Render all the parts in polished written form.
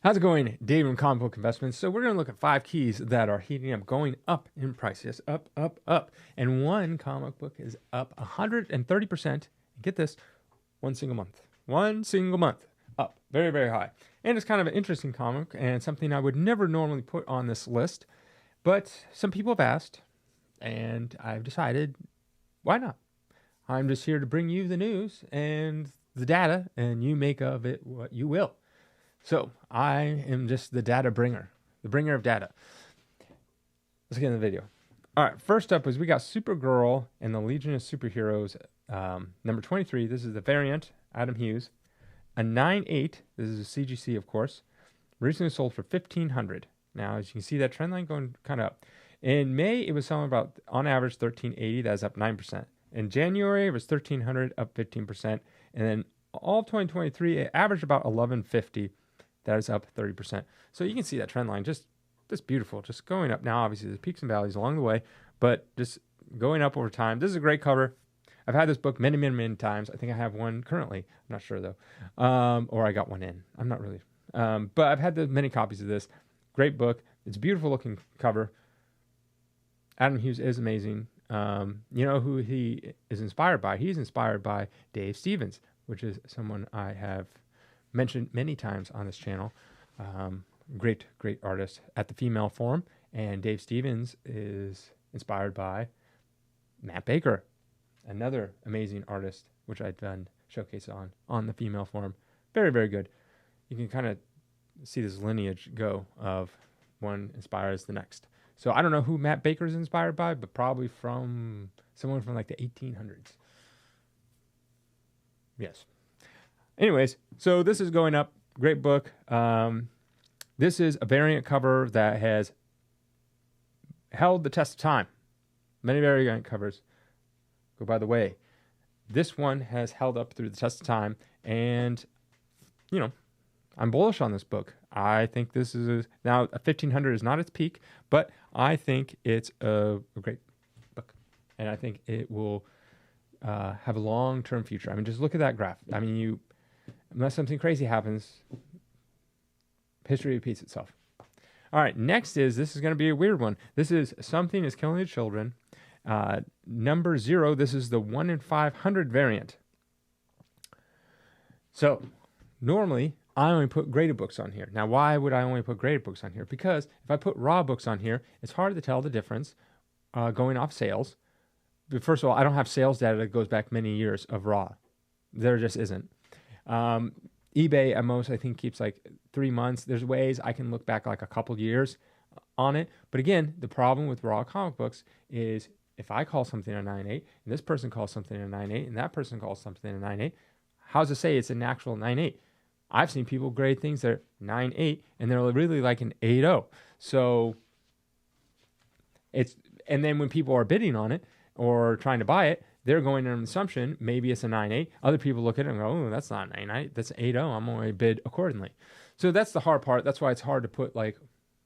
How's it going, Dave from Comic Book Investments? So we're going to look at 5 keys that are heating up, going up in price. Yes, up, up, up. And one comic book is up 130%. Get this, one single month. One single month. Up. Very, very high. And it's kind of an interesting comic and something I would never normally put on this list. But some people have asked, and I've decided, why not? I'm just here to bring you the news and the data, and you make of it what you will. So I am just the data bringer, the bringer of data. Let's get in the video. All right, first up is we got Supergirl and the Legion of Superheroes, number 23. This is the variant, Adam Hughes. A 9.8, this is a CGC, of course. Recently sold for $1,500. Now, as you can see, that trend line going kind of up. In May, it was selling about, on average, $1,380. That's up 9%. In January, it was $1,300, up 15%. And then all of 2023, it averaged about $1,150. That is up 30%. So you can see that trend line just beautiful, just going up. Now, obviously, there's peaks and valleys along the way, but just going up over time. This is a great cover. I've had this book many, many, many times. I think I have one currently. I'm not sure, though. Or I got one in. I'm not really. But I've had many copies of this. Great book. It's a beautiful looking cover. Adam Hughes is amazing. You know who he is inspired by? He's inspired by Dave Stevens, which is someone I have mentioned many times on this channel. Great artist at the Female Forum. And Dave Stevens is inspired by Matt Baker, another amazing artist, which I've done showcase on the Female Forum. Very, very good. You can kind of see this lineage go of one inspires the next. So I don't know who Matt Baker is inspired by, but probably from someone from like the 1800s. Yes. Anyways, so this is going up. Great book. This is a variant cover that has held the test of time. Many variant covers go by the way. This one has held up through the test of time, and you know, I'm bullish on this book. I think this is now a 1500 is not its peak, but I think it's a great book, and I think it will have a long-term future. I mean, just look at that graph. I mean, unless something crazy happens, history repeats itself. All right, next this is going to be a weird one. This is Something is Killing the Children. Number 0, this is the 1 in 500 variant. So, normally, I only put graded books on here. Now, why would I only put graded books on here? Because if I put raw books on here, it's hard to tell the difference going off sales. But first of all, I don't have sales data that goes back many years of raw. There just isn't. eBay at most, I think, keeps like 3 months. There's ways I can look back like a couple years on it. But again, the problem with raw comic books is if I call something a 9.8, and this person calls something a 9.8, and that person calls something a 9.8, how's it say it's an actual 9.8? I've seen people grade things that are 9.8, and they're really like an 8.0. So and then when people are bidding on it or trying to buy it, they're going on an assumption, maybe it's a 9.8. Other people look at it and go, oh, that's not a 9.8, that's an 8.0. I'm going to bid accordingly. So that's the hard part. That's why it's hard to put like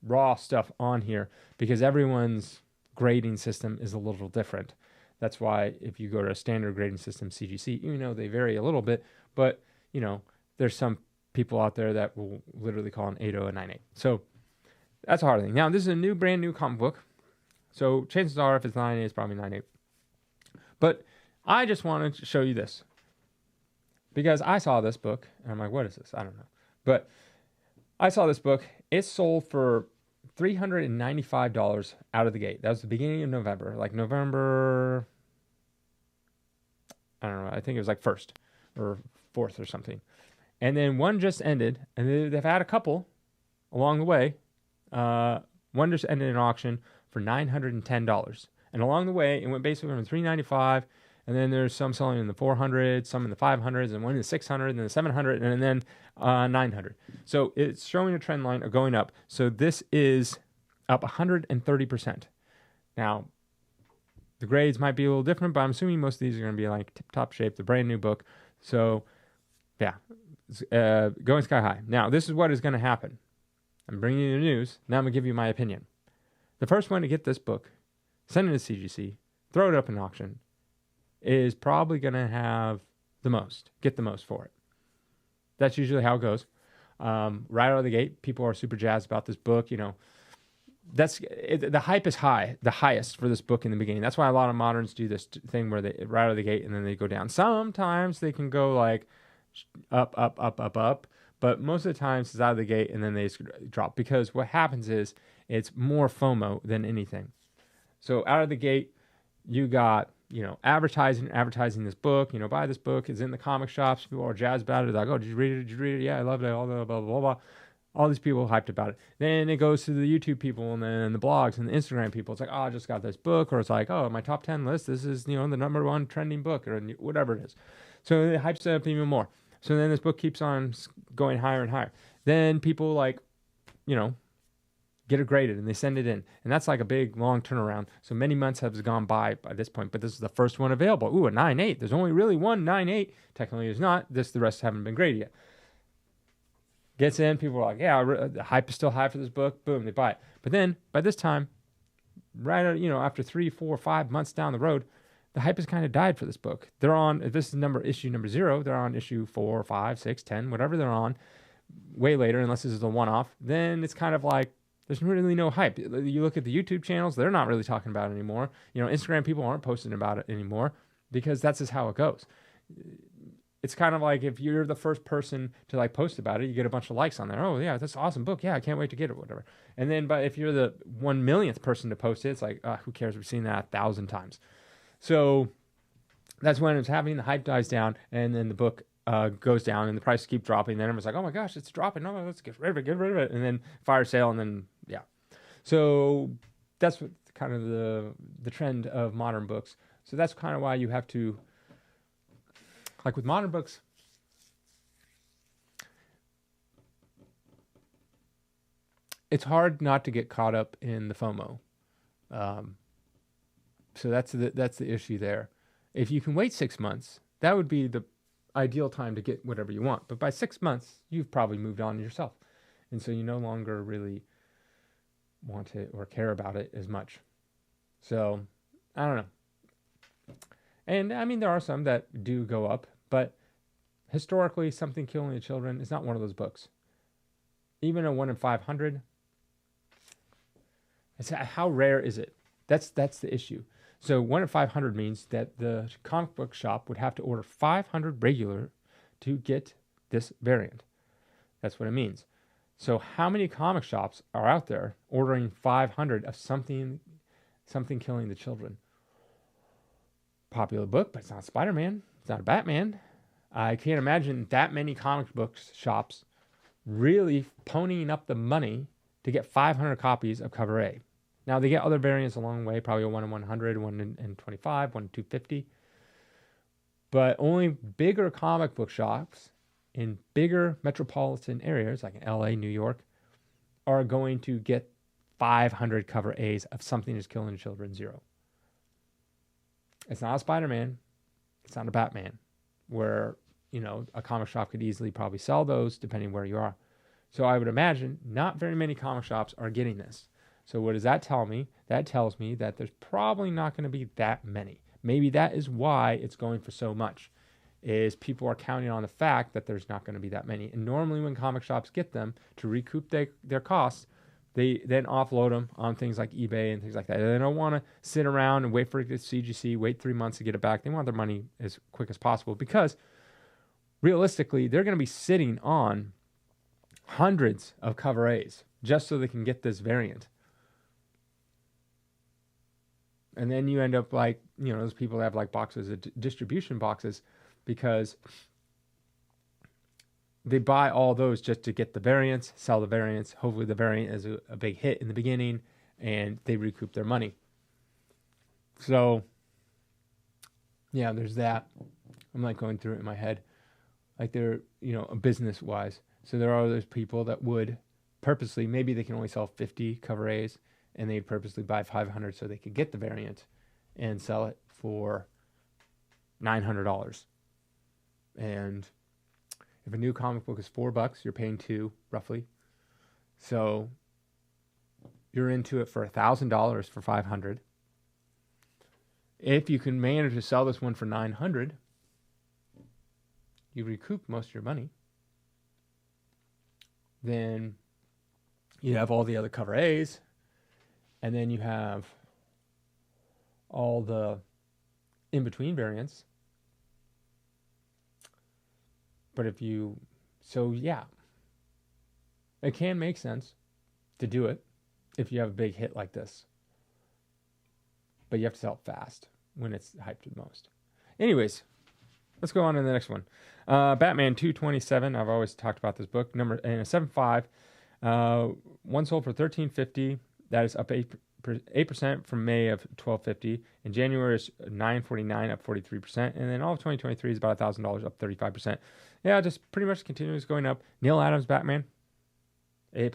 raw stuff on here, because everyone's grading system is a little different. That's why if you go to a standard grading system, CGC, you know, they vary a little bit, but you know, there's some people out there that will literally call an 8.0 a 9.8. So that's a hard thing. Now, this is a brand new comic book. So chances are if it's 9.8, it's probably 9.8. But I just wanted to show you this because I saw this book and I'm like, what is this? I don't know. But I saw this book. It sold for $395 out of the gate. That was the beginning of November, like November, I don't know. I think it was like 1st or 4th or something. And then one just ended, and they've had a couple along the way. One just ended an auction for $910. And along the way, it went basically from $395, and then there's some selling in the 400, some in the 500s, and one in the 600, and then the 700, and then 900. So it's showing a trend line of going up. So this is up 130%. Now, the grades might be a little different, but I'm assuming most of these are going to be like tip-top shape, the brand new book. So, yeah, going sky high. Now, this is what is going to happen. I'm bringing you the news. Now I'm going to give you my opinion. The first one to get this book, send it to CGC, throw it up in auction, is probably going to have get the most for it. That's usually how it goes. Right out of the gate, people are super jazzed about this book. The hype is high, the highest for this book in the beginning. That's why a lot of moderns do this thing where they right out of the gate and then they go down. Sometimes they can go like up, up, up, up, up, but most of the times it's out of the gate and then they just drop, because what happens is it's more FOMO than anything. So out of the gate, you got advertising this book. Buy this book. It's in the comic shops. People are jazzed about it. They're like, oh, did you read it? Did you read it? Yeah, I loved it. All the blah blah blah. All these people hyped about it. Then it goes to the YouTube people and then the blogs and the Instagram people. It's like, oh, I just got this book, or it's like, oh, my top 10 list. This is the number one trending book, or whatever it is. So it hypes it up even more. So then this book keeps on going higher and higher. Then people get it graded and they send it in. And that's like a big, long turnaround. So many months have gone by this point, but this is the first one available. Ooh, a 9.8. There's only really one 9.8. Technically, there's not. The rest haven't been graded yet. Gets in, people are like, yeah, the hype is still high for this book. Boom, they buy it. But then, by this time, after 3, 4, 5 months down the road, the hype has kind of died for this book. They're on, if this is issue number 0, they're on issue 4, 5, 6, 10, whatever they're on, way later, unless this is a one-off. Then it's kind of like, there's really no hype. You look at the YouTube channels, they're not really talking about it anymore. Instagram people aren't posting about it anymore, because that's just how it goes. It's kind of like if you're the first person to like post about it, you get a bunch of likes on there. Oh yeah, that's an awesome book. Yeah, I can't wait to get it, whatever. And then, but if you're the 1 millionth person to post it, it's like, who cares? We've seen that 1,000 times. So that's when it's happening. The hype dies down, and then the book goes down, and the prices keep dropping. And then everyone's like, oh my gosh, it's dropping. No, let's get rid of it. And then fire sale, and then yeah. So that's what kind of the trend of modern books. So that's kind of why you have to, like with modern books, it's hard not to get caught up in the FOMO. So that's the issue there. If you can wait 6 months, that would be the ideal time to get whatever you want. But by 6 months, you've probably moved on yourself. And so you no longer really want it or care about it as much. So I don't know. And I mean, there are some that do go up, but historically, Something Killing the Children is not one of those books. Even a 1 in 500, how rare is it? That's the issue. So 1 in 500 means that the comic book shop would have to order 500 regular to get this variant. That's what it means. So how many comic shops are out there ordering 500 of Something Killing the Children? Popular book, but it's not Spider-Man. It's not a Batman. I can't imagine that many comic book shops really ponying up the money to get 500 copies of Cover A. Now, they get other variants along the way, probably a 1 in 100, 1 in 25, 1 in 250. But only bigger comic book shops in bigger metropolitan areas, like in LA, New York, are going to get 500 Cover A's of Something is Killing Children 0. It's not a Spider-Man. It's not a Batman, where, a comic shop could easily probably sell those depending where you are. So I would imagine not very many comic shops are getting this. So what does that tell me? That tells me that there's probably not going to be that many. Maybe that is why it's going for so much, is people are counting on the fact that there's not going to be that many. And normally when comic shops get them to recoup their costs, they then offload them on things like eBay and things like that. They don't want to sit around and wait for it to CGC, wait 3 months to get it back. They want their money as quick as possible, because realistically, they're going to be sitting on hundreds of Cover A's just so they can get this variant. And then you end up like, those people that have like boxes of distribution boxes, because they buy all those just to get the variants, sell the variants. Hopefully the variant is a big hit in the beginning and they recoup their money. So, yeah, there's that. I'm like going through it in my head. Like they're, business-wise. So there are those people that would purposely, maybe they can only sell 50 Cover A's, and they'd purposely buy 500 so they could get the variant and sell it for $900. And if a new comic book is $4, you're paying $2 roughly. So you're into it for $1,000 for 500. If you can manage to sell this one for 900, you recoup most of your money. Then you have all the other cover A's, and then you have all the in-between variants. But yeah, it can make sense to do it if you have a big hit like this. But you have to sell it fast when it's hyped the most. Anyways, let's go on to the next one. Batman 227. I've always talked about this book. Number and a 7.5. One sold for $13.50. That is up 8% from May of $12.50. In January is $9.49, up 43%. And then all of 2023 is about $1,000, up 35%. Yeah, just pretty much continues going up. Neil Adams Batman, A+.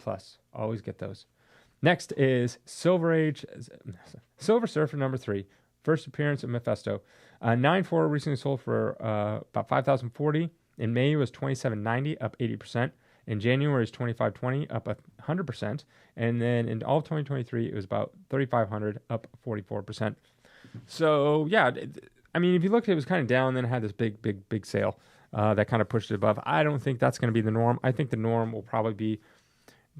Always get those. Next is Silver Surfer number 3. First appearance of Mephisto. 9.4 recently sold for about $5,040. In May it was $27.90, up 80%. In January, it's $25.20, up 100%. And then in all of 2023, it was about $3,500, up 44%. So, yeah, I mean, if you looked, it was kind of down, then it had this big sale that kind of pushed it above. I don't think that's going to be the norm. I think the norm will probably be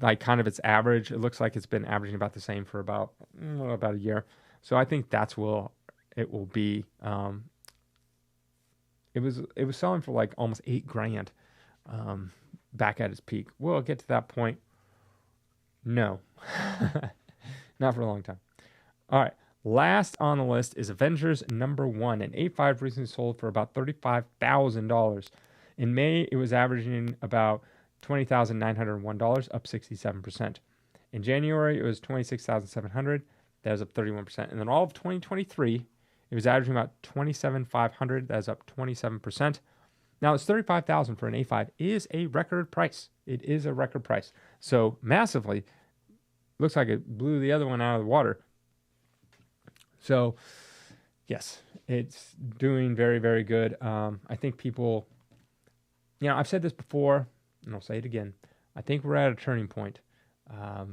like kind of its average. It looks like it's been averaging about the same for about a year. So I think it will be. It was selling for like almost $8,000 back at its peak. Will it get to that point? No, not for a long time. All right. Last on the list is Avengers number 1. An 8.5 recently sold for about $35,000. In May, it was averaging about $20,901, up 67%. In January, it was $26,700. That was up 31%. And then all of 2023, it was averaging about $27,500. That was up 27%. Now, it's $35,000 for an A5 is a record price. It is a record price. So massively, looks like it blew the other one out of the water. So, yes, it's doing very, very good. I think people, I've said this before, and I'll say it again. I think we're at a turning point. I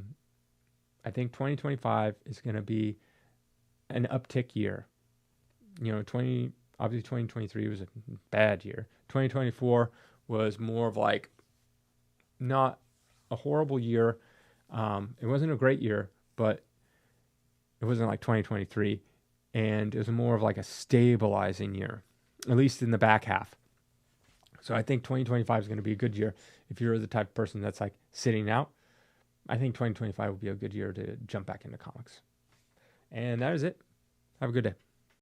think 2025 is going to be an uptick year. Obviously 2023 was a bad year. 2024 was more of like not a horrible year. It wasn't a great year, but it wasn't like 2023. And it was more of like a stabilizing year, at least in the back half. So I think 2025 is going to be a good year. If you're the type of person that's like sitting out, I think 2025 will be a good year to jump back into comics. And that is it. Have a good day.